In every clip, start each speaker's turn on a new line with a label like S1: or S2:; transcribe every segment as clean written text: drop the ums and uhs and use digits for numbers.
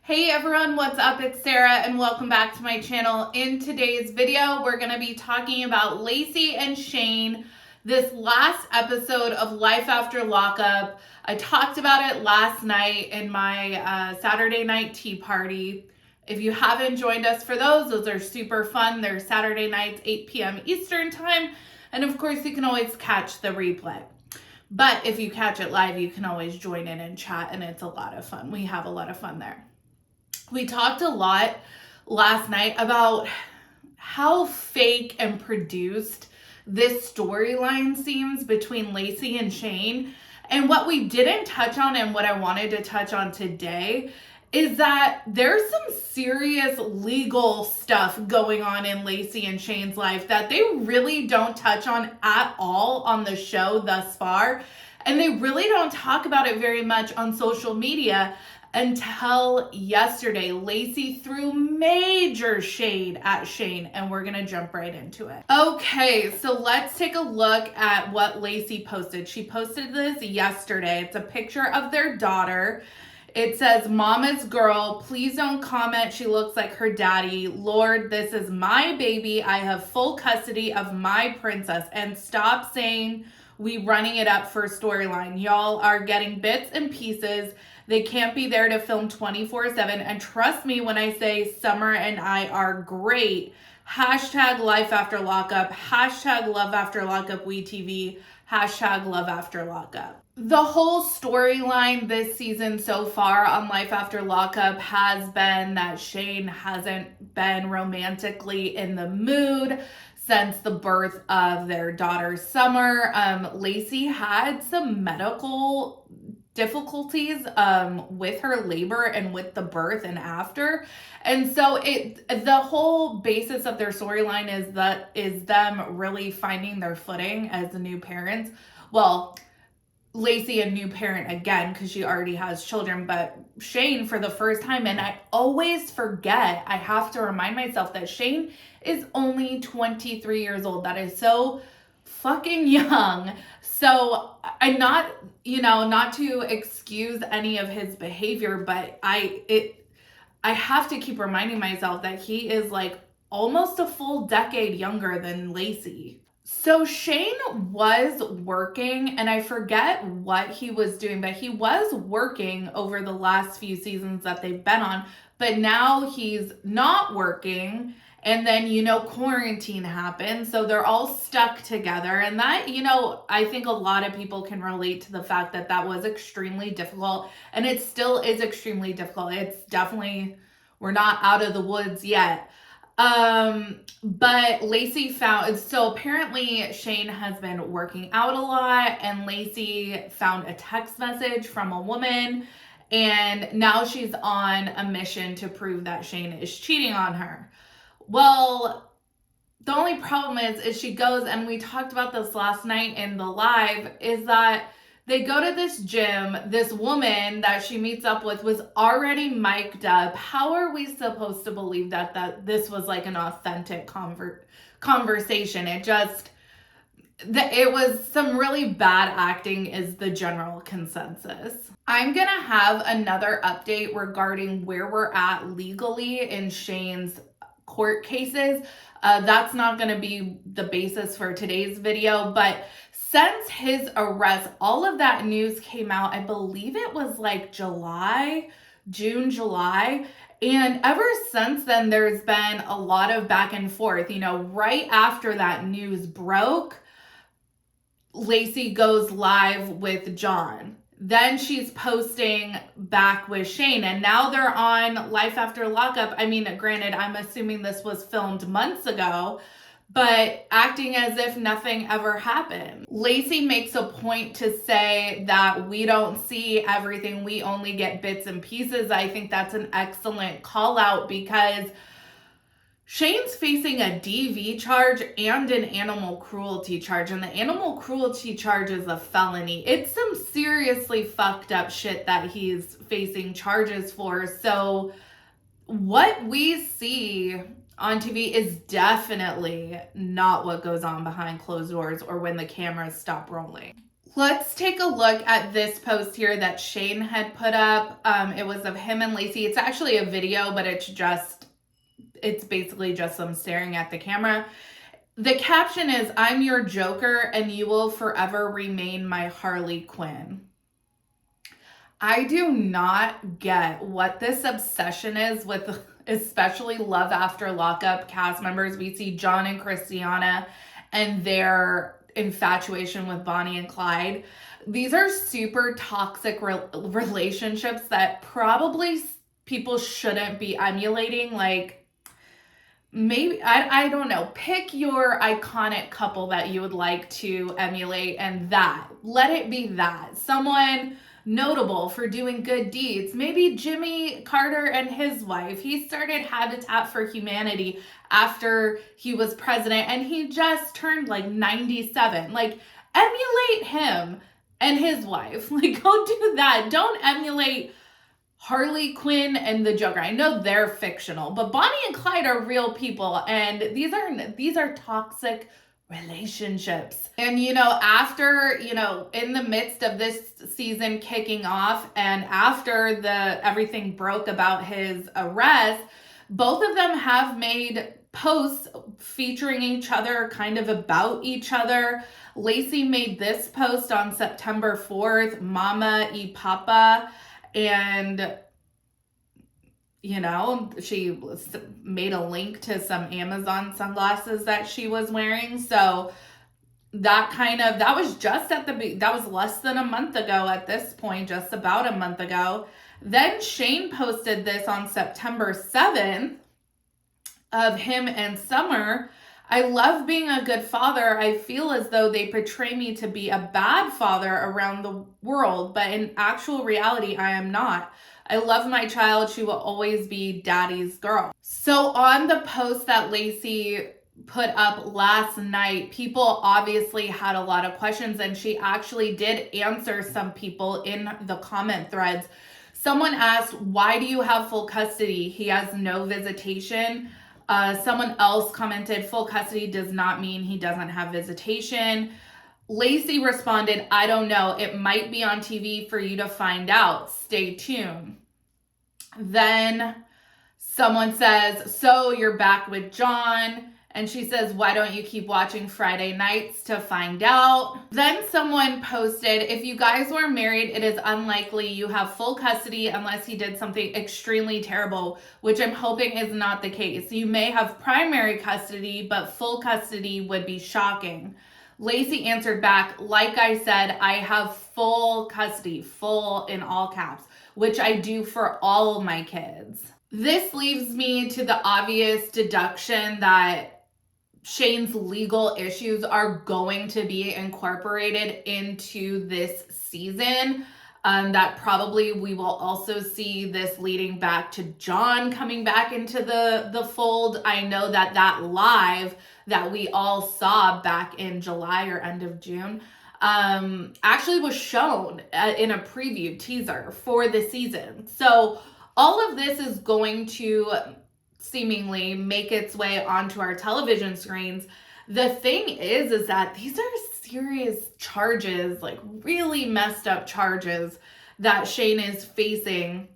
S1: Hey everyone, what's up? It's Sarah and welcome back to my channel. In today's video, we're going to be talking about Lacey and Shane, this last episode of Life After Lockup. I talked about it last night in my Saturday night tea party. If you haven't joined us for those are super fun. They're Saturday nights, 8 p.m. Eastern time. And of course, you can always catch the replay. But if you catch it live, you can always join in and chat, and it's a lot of fun. We have a lot of fun there. We talked a lot last night about how fake and produced this storyline seems between Lacey and Shane. And what we didn't touch on and what I wanted to touch on today is that there's some serious legal stuff going on in Lacey and Shane's life that they really don't touch on at all on the show thus far. And they really don't talk about it very much on social media until yesterday. Lacey threw major shade at Shane, and we're gonna jump right into it. Okay, so let's take a look at what Lacey posted. She posted this yesterday. It's a picture of their daughter. It says, "Mama's girl, please don't comment. She looks like her daddy. Lord, this is my baby. I have full custody of my princess. And stop saying we running it up for storyline. Y'all are getting bits and pieces. They can't be there to film 24/7. And trust me when I say Summer and I are great. Hashtag Life After Lockup. Hashtag Love After Lockup WeTV. Hashtag Love After Lockup." The whole storyline this season so far on Life After Lockup has been that Shane hasn't been romantically in the mood since the birth of their daughter Summer. Lacey had some medical difficulties with her labor and with the birth and after. And so the whole basis of their storyline is them really finding their footing as the new parents. Well, Lacey a new parent again because she already has children, but Shane for the first time. And I always forget, I have to remind myself that Shane is only 23 years old. That is so fucking young. So I'm not to excuse any of his behavior, but I have to keep reminding myself that he is like almost a full decade younger than Lacey. So Shane was working, and I forget what he was doing, but he was working over the last few seasons that they've been on, but now he's not working. And then, quarantine happened. So they're all stuck together. And that, I think a lot of people can relate to the fact that that was extremely difficult. And it still is extremely difficult. It's definitely, we're not out of the woods yet. But Lacey so apparently Shane has been working out a lot, and Lacey found a text message from a woman, and now she's on a mission to prove that Shane is cheating on her. Well, the only problem is she goes, and we talked about this last night in the live, is that they go to this gym. This woman that she meets up with was already mic'd up. How are we supposed to believe that this was like an authentic conversation? It was some really bad acting is the general consensus. I'm going to have another update regarding where we're at legally in Shane's court cases. That's not going to be the basis for today's video, but since his arrest, all of that news came out, I believe it was like June, July. And ever since then, there's been a lot of back and forth. Right after that news broke, Lacey goes live with John. Then she's posting back with Shane, and now they're on Life After Lockup. I mean, granted, I'm assuming this was filmed months ago, but acting as if nothing ever happened. Lacey makes a point to say that we don't see everything, we only get bits and pieces. I think that's an excellent call out because Shane's facing a DV charge and an animal cruelty charge, and the animal cruelty charge is a felony. It's some seriously fucked up shit that he's facing charges for. So what we see on TV is definitely not what goes on behind closed doors or when the cameras stop rolling. Let's take a look at this post here that Shane had put up. It was of him and Lacey. It's actually a video, but it's basically just them staring at the camera. The caption is, "I'm your Joker and you will forever remain my Harley Quinn." I do not get what this obsession is with, especially Love After Lockup cast members. We see John and Christiana and their infatuation with Bonnie and Clyde. These are super toxic relationships that probably people shouldn't be emulating. Like, maybe, I don't know, pick your iconic couple that you would like to emulate, and let it be that. Someone notable for doing good deeds. Maybe Jimmy Carter and his wife. He started Habitat for Humanity after he was president, and he just turned like 97. Like, emulate him and his wife. Like, go do that. Don't emulate Harley Quinn and the Joker. I know they're fictional, but Bonnie and Clyde are real people, and these are toxic relationships. And after, in the midst of this season kicking off, and after everything broke about his arrest, both of them have made posts featuring each other, kind of about each other. Lacey made this post on September 4th, Mama y Papa, and she made a link to some Amazon sunglasses that she was wearing. So that was less than a month ago at this point, just about a month ago. Then Shane posted this on September 7th of him and Summer. "I love being a good father. I feel as though they portray me to be a bad father around the world, but in actual reality, I am not. I love my child. She will always be daddy's girl." So on the post that Lacey put up last night, people obviously had a lot of questions, and she actually did answer some people in the comment threads. Someone asked, "Why do you have full custody? He has no visitation." Someone else commented, "Full custody does not mean he doesn't have visitation." Lacey responded, "I don't know. It might be on TV for you to find out. Stay tuned." Then someone says, "So you're back with John?" And she says, "Why don't you keep watching Friday nights to find out?" Then someone posted, "If you guys were married, it is unlikely you have full custody unless he did something extremely terrible, which I'm hoping is not the case. You may have primary custody, but full custody would be shocking." Lacey answered back, "Like I said, I have full custody," full in all caps, which I do for all of my kids. This leaves me to the obvious deduction that Shane's legal issues are going to be incorporated into this season. That probably we will also see this leading back to John coming back into the fold. I know that live that we all saw back in July or end of June actually was shown in a preview teaser for the season. So all of this is going to seemingly make its way onto our television screens. The thing is that these are serious charges, like really messed up charges that Shane is facing.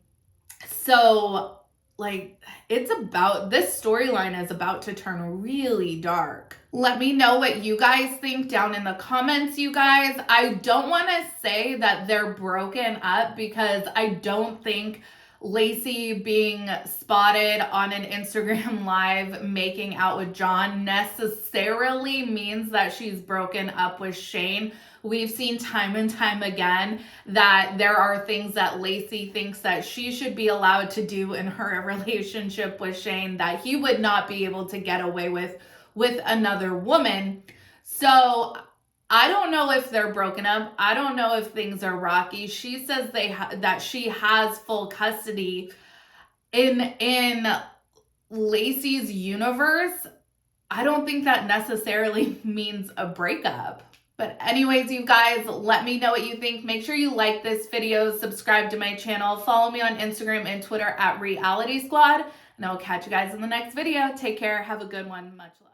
S1: So this storyline is about to turn really dark. Let me know what you guys think down in the comments, you guys. I don't want to say that they're broken up, because I don't think Lacey being spotted on an Instagram live making out with John necessarily means that she's broken up with Shane. We've seen time and time again that there are things that Lacey thinks that she should be allowed to do in her relationship with Shane that he would not be able to get away with another woman. So I don't know if they're broken up. I don't know if things are rocky. She says that she has full custody. In Lacey's universe, I don't think that necessarily means a breakup. But anyways, you guys, let me know what you think. Make sure you like this video, subscribe to my channel, follow me on Instagram and Twitter at Reality Squad, and I will catch you guys in the next video. Take care. Have a good one. Much love.